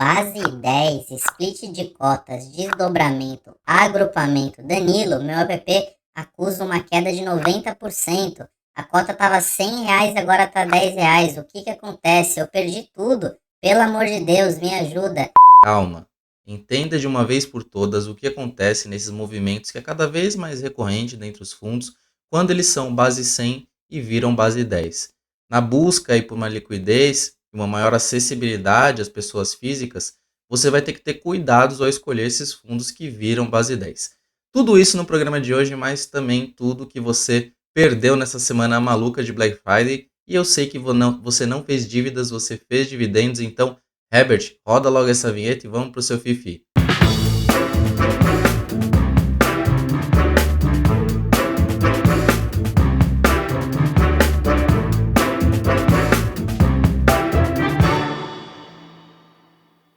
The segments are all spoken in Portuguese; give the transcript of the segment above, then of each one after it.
Base 10, split de cotas, desdobramento, agrupamento. Danilo, meu app acusa uma queda de 90%. A cota estava R$ 100, agora tá R$ 10. O que acontece? Eu perdi tudo. Pelo amor de Deus, me ajuda. Calma. Entenda de uma vez por todas o que acontece nesses movimentos que é cada vez mais recorrente dentre os fundos quando eles são base 100 e viram base 10. Na busca aí por uma liquidez e uma maior acessibilidade às pessoas físicas, você vai ter que ter cuidados ao escolher esses fundos que viram base 10. Tudo isso no programa de hoje, mas também tudo que você perdeu nessa semana maluca de Black Friday. E eu sei que você não fez dívidas, você fez dividendos, então Herbert, roda logo essa vinheta e vamos pro seu Fifi.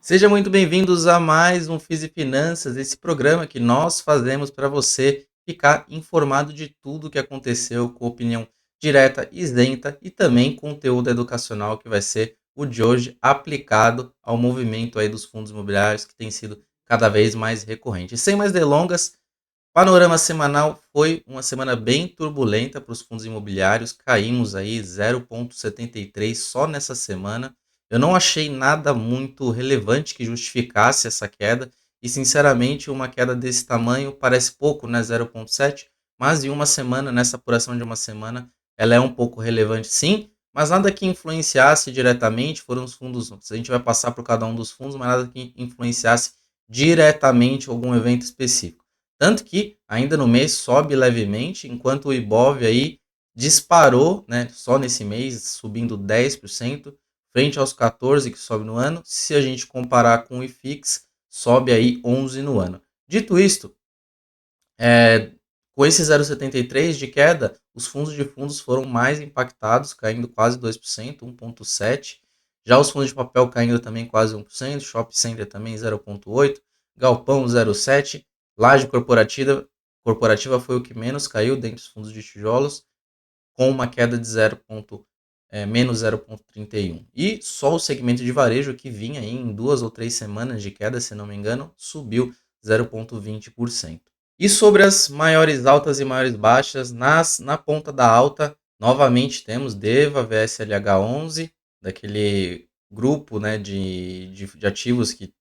Sejam muito bem-vindos a mais um Fiz e Finanças, esse programa que nós fazemos para você ficar informado de tudo o que aconteceu, com opinião direta, isenta e também conteúdo educacional que vai ser o de hoje aplicado ao movimento aí dos fundos imobiliários que tem sido cada vez mais recorrente. E sem mais delongas, panorama semanal foi uma semana bem turbulenta para os fundos imobiliários, caímos aí 0,73 só nessa semana. Eu não achei nada muito relevante que justificasse essa queda e, sinceramente, uma queda desse tamanho parece pouco, né, 0,7, mas em uma semana, nessa apuração de uma semana, ela é um pouco relevante sim, mas nada que influenciasse diretamente, foram os fundos, a gente vai passar por cada um dos fundos, mas nada que influenciasse diretamente algum evento específico. Tanto que ainda no mês sobe levemente, enquanto o Ibov aí disparou, né, só nesse mês, subindo 10%, frente aos 14% que sobe no ano. Se a gente comparar com o IFIX, sobe aí 11% no ano. Dito isto, com esse 0,73 de queda, os fundos de fundos foram mais impactados, caindo quase 2%, 1,7%. Já os fundos de papel caindo também quase 1%, Shopping Center também 0,8%, Galpão 0,7%, Laje corporativa foi o que menos caiu dentre os fundos de tijolos, com uma queda de menos 0,31. E só o segmento de varejo, que vinha aí em 2 ou 3 semanas de queda, se não me engano, subiu 0,20%. E sobre as maiores altas e maiores baixas, na ponta da alta, novamente temos DEVA, VSLH11, daquele grupo, né, de ativos que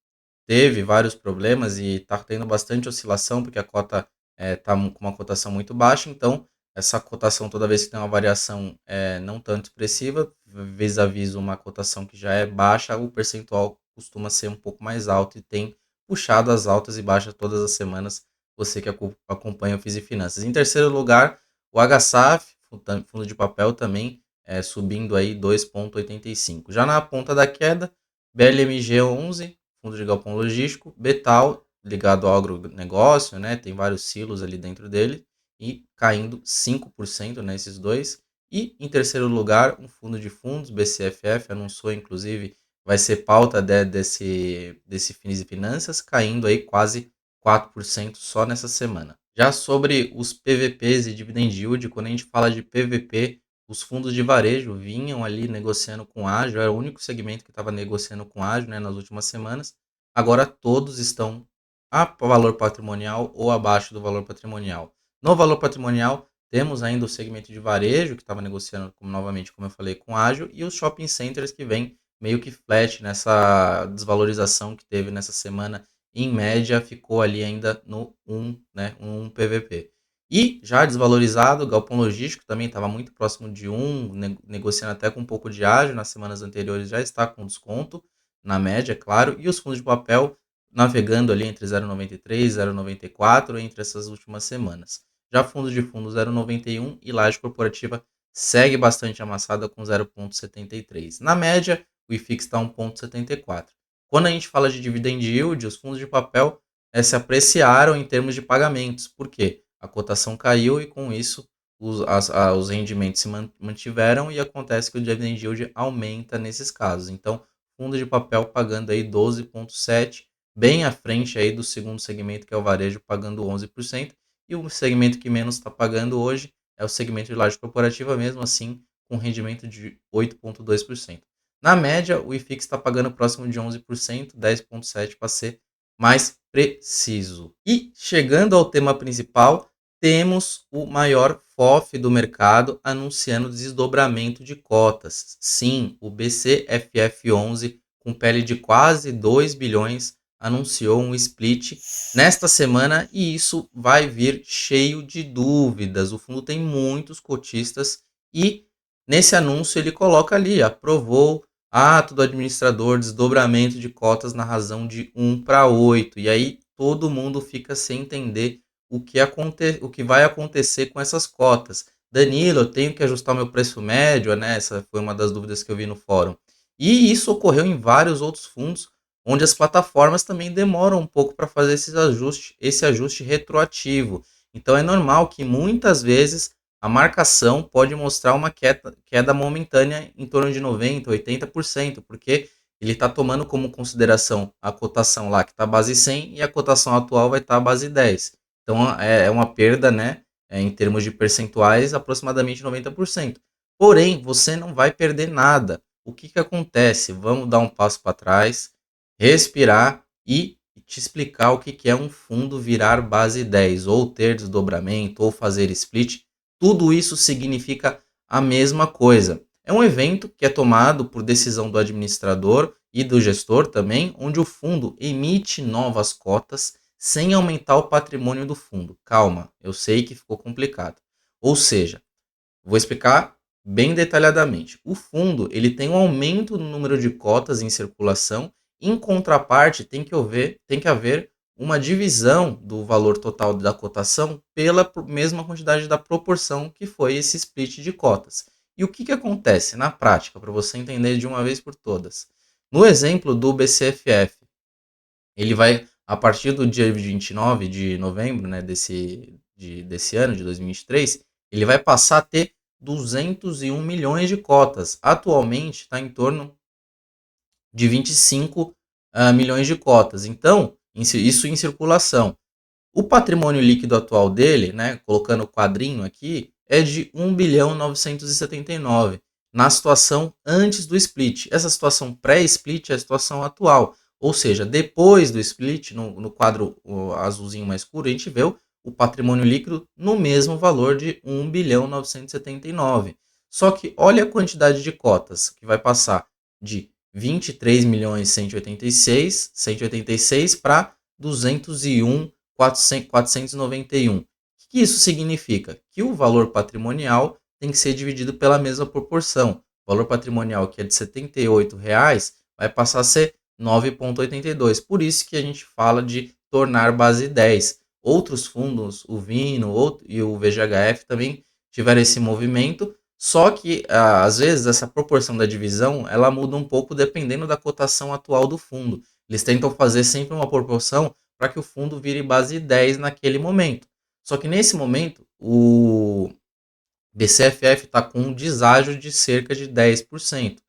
teve vários problemas e está tendo bastante oscilação, porque a cota está com uma cotação muito baixa, então essa cotação, toda vez que tem uma variação não tanto expressiva, vis-à-vis uma cotação que já é baixa, o percentual costuma ser um pouco mais alto e tem puxado as altas e baixas todas as semanas, você que acompanha o Fiz e Finanças. Em terceiro lugar, o HSAF, fundo de papel também, subindo aí 2,85. Já na ponta da queda, BLMG 11, fundo de galpão logístico, Betal, ligado ao agronegócio, né, tem vários silos ali dentro dele, e caindo 5% nesses dois. E em terceiro lugar, um fundo de fundos, BCFF, anunciou inclusive, vai ser pauta desse Finis e Finanças, caindo aí quase 4% só nessa semana. Já sobre os PVPs e dividend yield, quando a gente fala de PVP, os fundos de varejo vinham ali negociando com ágio, era o único segmento que estava negociando com ágio, né, nas últimas semanas. Agora todos estão a valor patrimonial ou abaixo do valor patrimonial. No valor patrimonial, temos ainda o segmento de varejo, que estava negociando, novamente, como eu falei, com ágio, e os shopping centers que vem meio que flat nessa desvalorização que teve nessa semana. Em média, ficou ali ainda no 1, né, 1 PVP. E já desvalorizado, o galpão logístico também estava muito próximo de 1, negociando até com um pouco de ágio, nas semanas anteriores já está com desconto, na média, claro, e os fundos de papel navegando ali entre 0,93 e 0,94 entre essas últimas semanas. Já fundos de fundo 0,91 e laje corporativa segue bastante amassada com 0,73. Na média, o IFIX está 1,74. Quando a gente fala de dividend yield, os fundos de papel se apreciaram em termos de pagamentos. Por quê? A cotação caiu e com isso os rendimentos se mantiveram e acontece que o dividend yield aumenta nesses casos. Então, fundo de papel pagando aí 12,7, bem à frente aí do segundo segmento, que é o varejo, pagando 11%, e o segmento que menos está pagando hoje é o segmento de laje corporativa, mesmo assim com rendimento de 8,2%. Na média, o IFIX está pagando próximo de 11%, 10,7% para ser mais preciso. E chegando ao tema principal, temos o maior FOF do mercado anunciando desdobramento de cotas. Sim, o BCFF11, com pele de quase 2 bilhões, anunciou um split nesta semana e isso vai vir cheio de dúvidas. O fundo tem muitos cotistas e nesse anúncio ele coloca ali, aprovou ato do administrador, desdobramento de cotas na razão de 1/8. E aí todo mundo fica sem entender o que vai acontecer com essas cotas. Danilo, eu tenho que ajustar o meu preço médio, né? Essa foi uma das dúvidas que eu vi no fórum. E isso ocorreu em vários outros fundos, onde as plataformas também demoram um pouco para fazer esse ajuste retroativo. Então é normal que muitas vezes a marcação pode mostrar uma queda momentânea em torno de 90%, 80%, porque ele está tomando como consideração a cotação lá que está base 100 e a cotação atual vai estar base 10. Então é uma perda, né, em termos de percentuais, aproximadamente 90%. Porém, você não vai perder nada. O que acontece? Vamos dar um passo para trás, respirar e te explicar o que é um fundo virar base 10, ou ter desdobramento, ou fazer split. Tudo isso significa a mesma coisa. É um evento que é tomado por decisão do administrador e do gestor também, onde o fundo emite novas cotas sem aumentar o patrimônio do fundo. Calma, eu sei que ficou complicado. Ou seja, vou explicar bem detalhadamente. O fundo ele tem um aumento no número de cotas em circulação, em contraparte tem que haver uma divisão do valor total da cotação pela mesma quantidade da proporção que foi esse split de cotas. E o que acontece na prática, para você entender de uma vez por todas? No exemplo do BCFF, ele vai, a partir do dia 29 de novembro, né, desse ano, de 2023, ele vai passar a ter 201 milhões de cotas. Atualmente está em torno de 25 milhões de cotas. Então, isso em circulação. O patrimônio líquido atual dele, né, colocando o quadrinho aqui, é de 1 bilhão 979, na situação antes do split. Essa situação pré-split é a situação atual. Ou seja, depois do split, no quadro azulzinho mais escuro, a gente vê o patrimônio líquido no mesmo valor de 1 bilhão 979. Só que olha a quantidade de cotas que vai passar de 23 milhões 186 para 201 491. O que isso significa? Que o valor patrimonial tem que ser dividido pela mesma proporção. O valor patrimonial que é de R$ 78 vai passar a ser 9,82. Por isso que a gente fala de tornar base 10. Outros fundos, o Vino e o VGHF também tiveram esse movimento, só que às vezes essa proporção da divisão ela muda um pouco dependendo da cotação atual do fundo. Eles tentam fazer sempre uma proporção para que o fundo vire base 10 naquele momento. Só que nesse momento, o BCFF está com um deságio de cerca de 10%.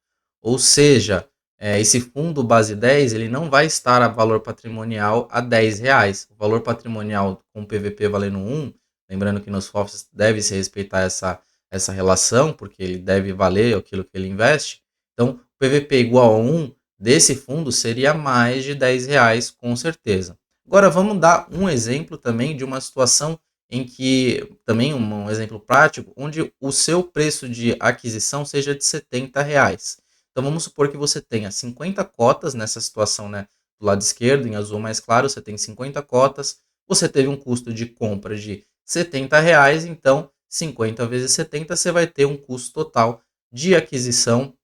Ou seja, esse fundo base 10 ele não vai estar a valor patrimonial a R$10. O valor patrimonial com PVP valendo 1, lembrando que nos FOFs deve se respeitar essa relação, porque ele deve valer aquilo que ele investe. Então, PVP igual a 1 desse fundo seria mais de R$10, com certeza. Agora vamos dar um exemplo também de uma situação em que, também um exemplo prático, onde o seu preço de aquisição seja de R$70. Então vamos supor que você tenha 50 cotas nessa situação, né? Do lado esquerdo, em azul mais claro, você tem 50 cotas, você teve um custo de compra de R$70, então 50 vezes 70 você vai ter um custo total de aquisição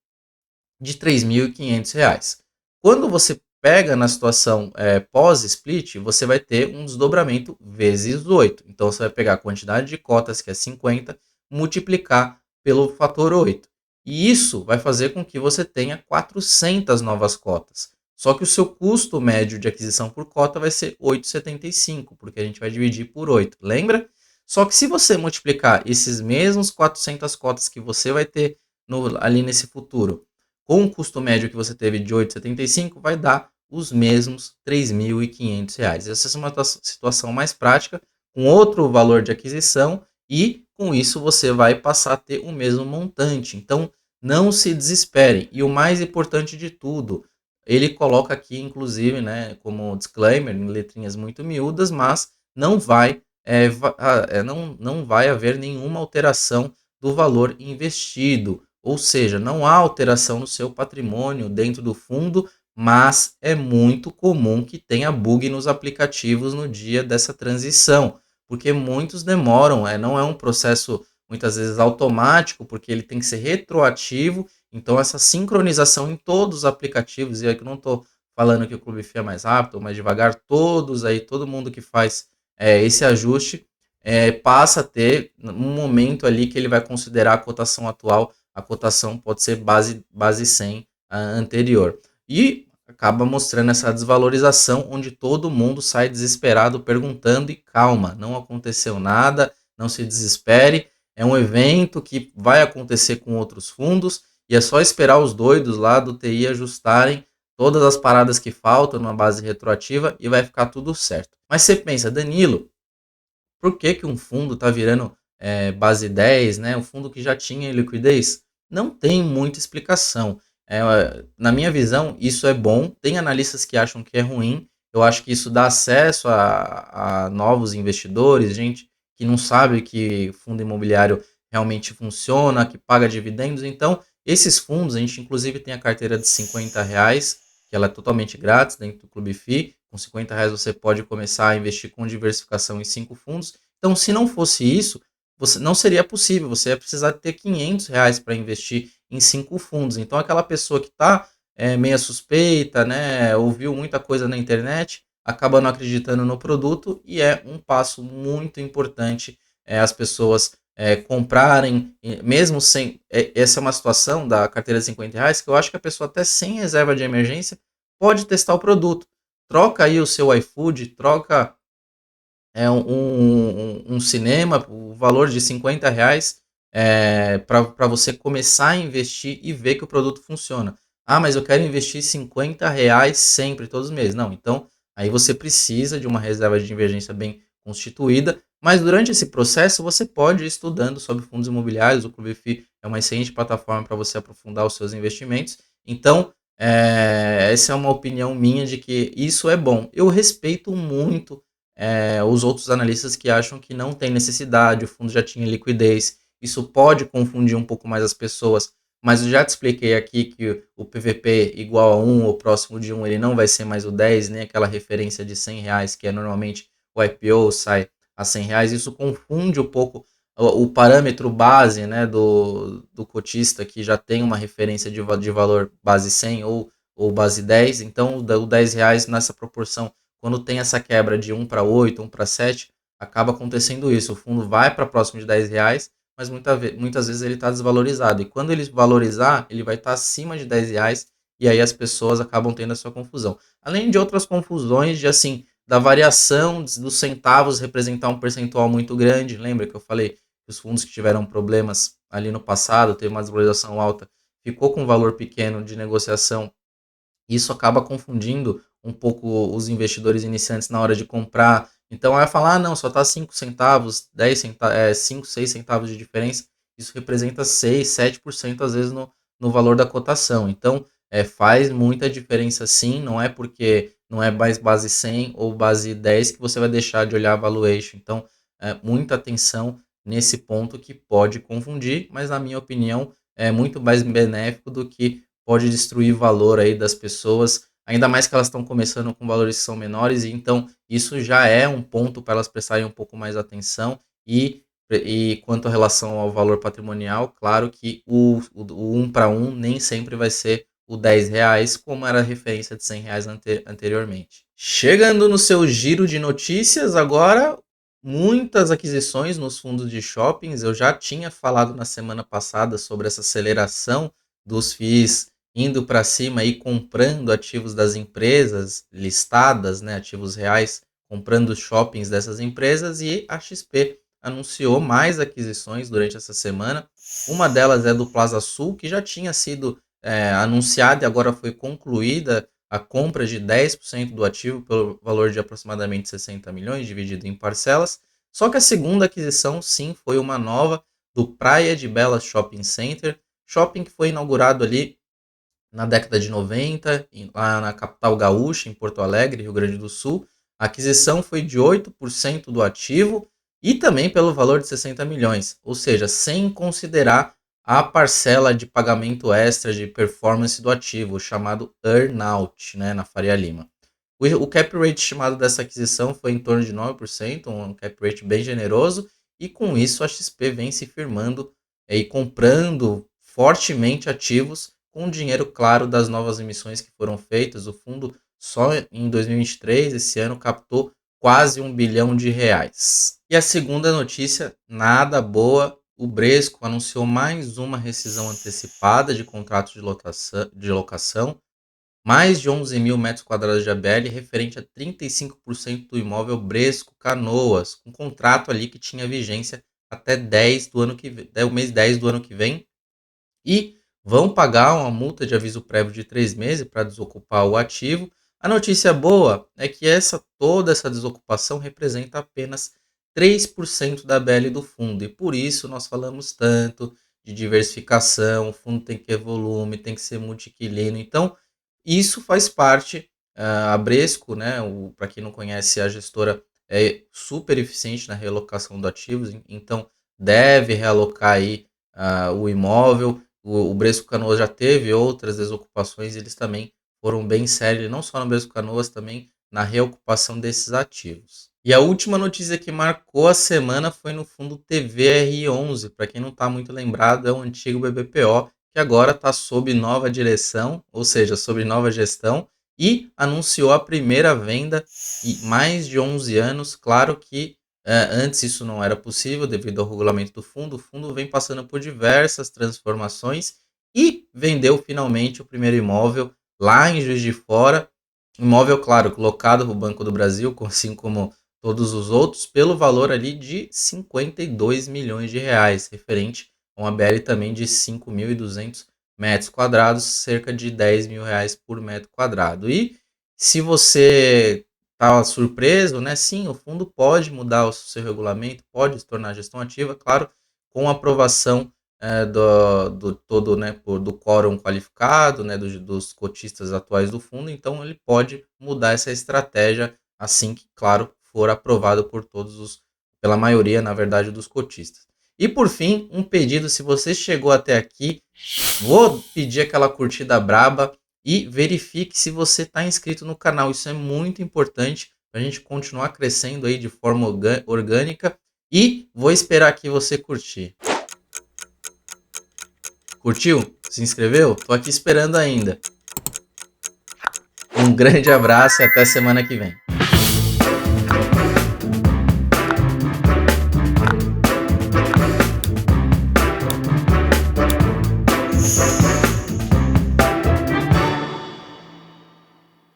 de R$3.500. Quando você pega na situação pós-split, você vai ter um desdobramento vezes 8. Então você vai pegar a quantidade de cotas, que é 50, multiplicar pelo fator 8. E isso vai fazer com que você tenha 400 novas cotas. Só que o seu custo médio de aquisição por cota vai ser 8,75, porque a gente vai dividir por 8. Lembra? Só que se você multiplicar esses mesmos 400 cotas que você vai ter ali nesse futuro com o custo médio que você teve de 8,75, vai dar os mesmos R$3.500. Essa é uma situação mais prática, com outro valor de aquisição, e com isso você vai passar a ter o mesmo montante. Então, não se desesperem. E o mais importante de tudo, ele coloca aqui, inclusive, né, como disclaimer, em letrinhas muito miúdas, mas não vai, não vai haver nenhuma alteração do valor investido. Ou seja, não há alteração no seu patrimônio dentro do fundo, mas é muito comum que tenha bug nos aplicativos no dia dessa transição, porque muitos demoram, não é um processo muitas vezes automático, porque ele tem que ser retroativo, então essa sincronização em todos os aplicativos, e aqui eu não estou falando que o Clube FI é mais rápido ou mais devagar, todos aí, todo mundo que faz esse ajuste, passa a ter um momento ali que ele vai considerar a cotação atual, a cotação pode ser base 100 anterior. E acaba mostrando essa desvalorização, onde todo mundo sai desesperado perguntando e calma, não aconteceu nada, não se desespere, é um evento que vai acontecer com outros fundos e é só esperar os doidos lá do TI ajustarem todas as paradas que faltam numa base retroativa e vai ficar tudo certo. Mas você pensa, Danilo, por que um fundo está virando base 10, né? Um fundo que já tinha liquidez? Não tem muita explicação. Na minha visão, isso é bom. Tem analistas que acham que é ruim. Eu acho que isso dá acesso a novos investidores, gente que não sabe que fundo imobiliário realmente funciona, que paga dividendos. Então, esses fundos, a gente inclusive tem a carteira de R$ 50, que ela é totalmente grátis dentro do Clube FI. Com R$ 50 você pode começar a investir com diversificação em 5 fundos. Então, se não fosse isso, não seria possível. Você ia precisar ter R$ 500 para investir em 5 fundos. Então, aquela pessoa que está meia suspeita, né, ouviu muita coisa na internet, acaba não acreditando no produto e é um passo muito importante as pessoas comprarem, mesmo sem. Essa é uma situação da carteira de R$ 50 que eu acho que a pessoa, até sem reserva de emergência, pode testar o produto. Troca aí o seu iFood, troca um cinema, o valor de R$ 50 para você começar a investir e ver que o produto funciona. Ah, mas eu quero investir R$ 50 sempre, todos os meses. Não, então aí você precisa de uma reserva de emergência bem constituída, mas durante esse processo você pode ir estudando sobre fundos imobiliários. O Clube FI é uma excelente plataforma para você aprofundar os seus investimentos. Então, essa é uma opinião minha de que isso é bom. Eu respeito muito os outros analistas que acham que não tem necessidade, o fundo já tinha liquidez. Isso pode confundir um pouco mais as pessoas, mas eu já te expliquei aqui que o PVP igual a 1 ou próximo de 1, ele não vai ser mais o 10, nem aquela referência de R$ 100, que é normalmente o IPO sai a R$ 100. Isso confunde um pouco o parâmetro base, né, do cotista, que já tem uma referência de valor base 100 ou base 10. Então, o R$ 10 nessa proporção, quando tem essa quebra de 1 para 8, 1 para 7, acaba acontecendo isso. O fundo vai para próximo de R$ 10, mas muitas vezes ele está desvalorizado. E quando ele valorizar, ele vai estar acima de R$ 10, e aí as pessoas acabam tendo a sua confusão. Além de outras confusões de, assim, da variação dos centavos representar um percentual muito grande. Lembra que eu falei que os fundos que tiveram problemas ali no passado, teve uma desvalorização alta, ficou com um valor pequeno de negociação. Isso acaba confundindo um pouco os investidores iniciantes na hora de comprar. Então, vai falar, não, só está 5 centavos, 10 centavos, 5, 6 centavos de diferença. Isso representa 6, 7% às vezes no valor da cotação. Então, faz muita diferença sim, não é porque não é mais base 100 ou base 10 que você vai deixar de olhar a valuation. Então, muita atenção nesse ponto que pode confundir, mas na minha opinião é muito mais benéfico do que pode destruir valor aí das pessoas, ainda mais que elas estão começando com valores que são menores, e então isso já é um ponto para elas prestarem um pouco mais atenção. E quanto à relação ao valor patrimonial, claro que o 1 para 1 nem sempre vai ser o R$ 10, como era a referência de R$ 100 anteriormente. Chegando no seu giro de notícias, agora muitas aquisições nos fundos de shoppings. Eu já tinha falado na semana passada sobre essa aceleração dos FIIs indo para cima e comprando ativos das empresas listadas, né, ativos reais, comprando os shoppings dessas empresas, e a XP anunciou mais aquisições durante essa semana. Uma delas é do Plaza Sul, que já tinha sido anunciada e agora foi concluída a compra de 10% do ativo pelo valor de aproximadamente 60 milhões, dividido em parcelas. Só que a segunda aquisição, sim, foi uma nova do Praia de Belas Shopping Center, Shopping que foi inaugurado ali na década de 90, lá na capital gaúcha, em Porto Alegre, Rio Grande do Sul. A aquisição foi de 8% do ativo e também pelo valor de 60 milhões, ou seja, sem considerar a parcela de pagamento extra de performance do ativo, chamado earn-out, né, na Faria Lima. O cap rate estimado dessa aquisição foi em torno de 9%, um cap rate bem generoso, e com isso a XP vem se firmando e comprando fortemente ativos com o dinheiro, claro, das novas emissões que foram feitas. O fundo só em 2023, esse ano, captou quase R$ 1 bilhão. E a segunda notícia, nada boa, o Bresco anunciou mais uma rescisão antecipada de contratos de locação, mais de 11 mil metros quadrados de ABL, referente a 35% do imóvel Bresco Canoas, com contrato ali que tinha vigência até 10 do ano que vem, até o mês 10 do ano que vem, e vão pagar uma multa de aviso prévio de 3 meses para desocupar o ativo. A notícia boa é que toda essa desocupação representa apenas 3% da BL do fundo, e por isso nós falamos tanto de diversificação. O fundo tem que ter volume, tem que ser multi-inquilino, então isso faz parte. A Bresco, né, para quem não conhece, a gestora é super eficiente na realocação de ativos, então deve realocar aí o imóvel. O Bresco Canoas já teve outras desocupações, eles também foram bem sérios, não só no Bresco Canoas, também na reocupação desses ativos. E a última notícia que marcou a semana foi no fundo TVR11, para quem não está muito lembrado, é o antigo BBPO, que agora está sob nova direção, ou seja, sob nova gestão, e anunciou a primeira venda em mais de 11 anos. Claro que antes isso não era possível devido ao regulamento do fundo. O fundo vem passando por diversas transformações e vendeu finalmente o primeiro imóvel lá em Juiz de Fora. Imóvel, claro, colocado no Banco do Brasil, assim como todos os outros, pelo valor ali de 52 milhões de reais, referente a uma BL também de 5.200 metros quadrados, cerca de 10 mil reais por metro quadrado. E se você está surpreso, né? Sim, o fundo pode mudar o seu regulamento, pode se tornar gestão ativa, claro, com aprovação todo, né, do quórum qualificado, né, dos cotistas atuais do fundo. Então ele pode mudar essa estratégia assim que, claro, for aprovado por pela maioria, na verdade, dos cotistas. E por fim, um pedido: se você chegou até aqui, vou pedir aquela curtida braba e verifique se você está inscrito no canal. Isso é muito importante para a gente continuar crescendo aí de forma orgânica. E vou esperar aqui você curtir. Curtiu? Se inscreveu? Tô aqui esperando ainda. Um grande abraço e até semana que vem.